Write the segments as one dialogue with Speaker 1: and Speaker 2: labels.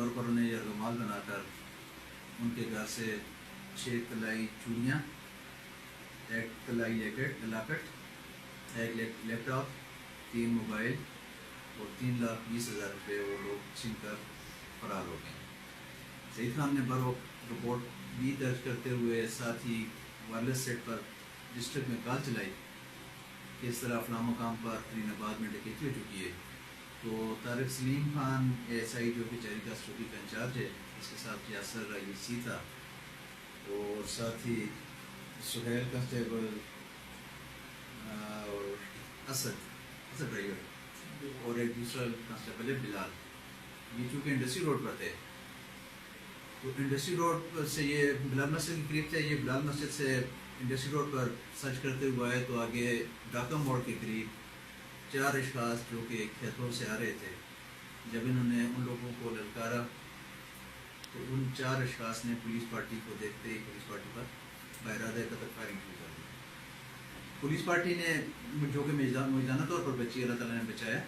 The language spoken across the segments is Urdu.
Speaker 1: طور پر انہیں یرغمال بنا کر ان کے گھر سے 6 طلائی چوڑیاں، 1 طلائی لاکٹ، 1 لیپ ٹاپ، 3 موبائل اور 3,20,000 روپے وہ لوگ چھین کر فرار ہو گئے۔ سعید خان نے بروقت رپورٹ بھی درج کرتے ہوئے ساتھ ہی وائرلیس سیٹ پر ڈسٹرکٹ میں کال چلائی کہ اس طرح فلاں مقام پر ترین آباد میں ڈکیتی ہو چکی ہے۔ تو طارق سلیم خان ASI جو کہ چہری کا چوکی کا انچارج ہے، اس کے ساتھ یاسر ISC تھا اور ساتھ ہی سہیل کانسٹیبل اور اسد ڈرائیور اور ایک دوسرا کانسٹیبل ہے بلال، یہ چونکہ انڈسٹری روڈ پر تھے تو انڈسٹری روڈ سے یہ بلال مسجد کے قریب تھے، یہ بلال مسجد سے انڈسٹری روڈ پر سرچ کرتے ہوئے آئے تو آگے ڈاکہ موڑ کے قریب 4 اشخاص جو کہ کھیتوں سے آ رہے تھے، جب انہوں نے ان لوگوں کو للکارا تو ان 4 اشخاص نے پولیس پارٹی کو دیکھتے ہی پولیس پارٹی پر بارادہ قتل فائرنگ شروع کر دی۔ پولیس پارٹی نے جو کہ موجودانہ طور پر بچی، اللہ تعالیٰ نے بچایا،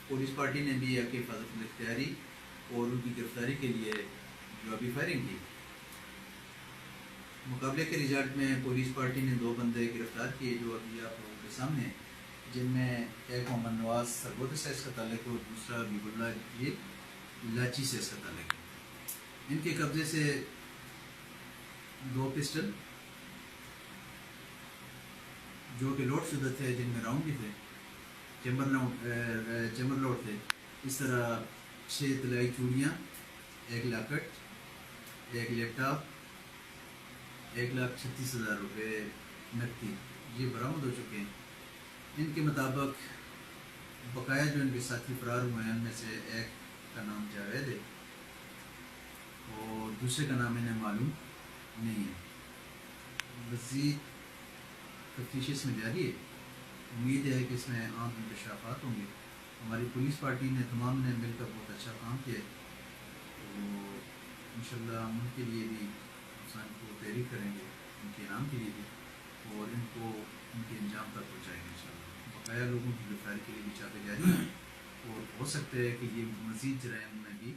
Speaker 1: پولیس پارٹی نے بھی آپ کی حفاظت الاختیاری اور ان کی گرفتاری کے لیے جوابی فائرنگ کی۔ مقابلے کے رزلٹ میں پولیس پارٹی نے 2 بندے گرفتار کیے جو ابھی آپ لوگوں کے سامنے ہیں، جن میں ایک محمد نواز سرگودا سے اس کا تعلق ہے اور دوسرا حبیب اللہ یہ لاچی سے اس کا تعلق ہے۔ ان کے قبضے سے 2 پسٹل جو کہ لوڈ شدہ تھے، جن میں راؤنڈ بھی تھے، چیمبر لوڈ تھے، اس طرح 6 طلائی چوڑیاں، 1 لاکٹ، 1 لیپ ٹاپ، 1,36,000 روپے نقدی یہ برآمد ہو چکے ہیں۔ ان کے مطابق بقایا جو ان کے ساتھی فرار ہوئے ہیں ان میں سے ایک کا نام جاوید ہے اور دوسرے کا نام انہیں معلوم نہیں ہے۔ مزید تفتیش اس میں جاری ہے، امید ہے کہ اس میں عام انکشافات ہوں گے۔ ہماری پولیس پارٹی نے تمام نے مل کر بہت اچھا کام کیا ہے، تو انشاءاللہ ہم ان کے لیے بھی افسان کو تحریک کریں گے، ان کے انعام کے لیے بھی، اور ان کو ان کے انجام تک پہنچائیں گے انشاءاللہ۔ بقایا لوگوں کی گرفتاری کے لیے بھی چاہتے جاری ہیں اور ہو سکتا ہے کہ یہ مزید جرائم میں بھی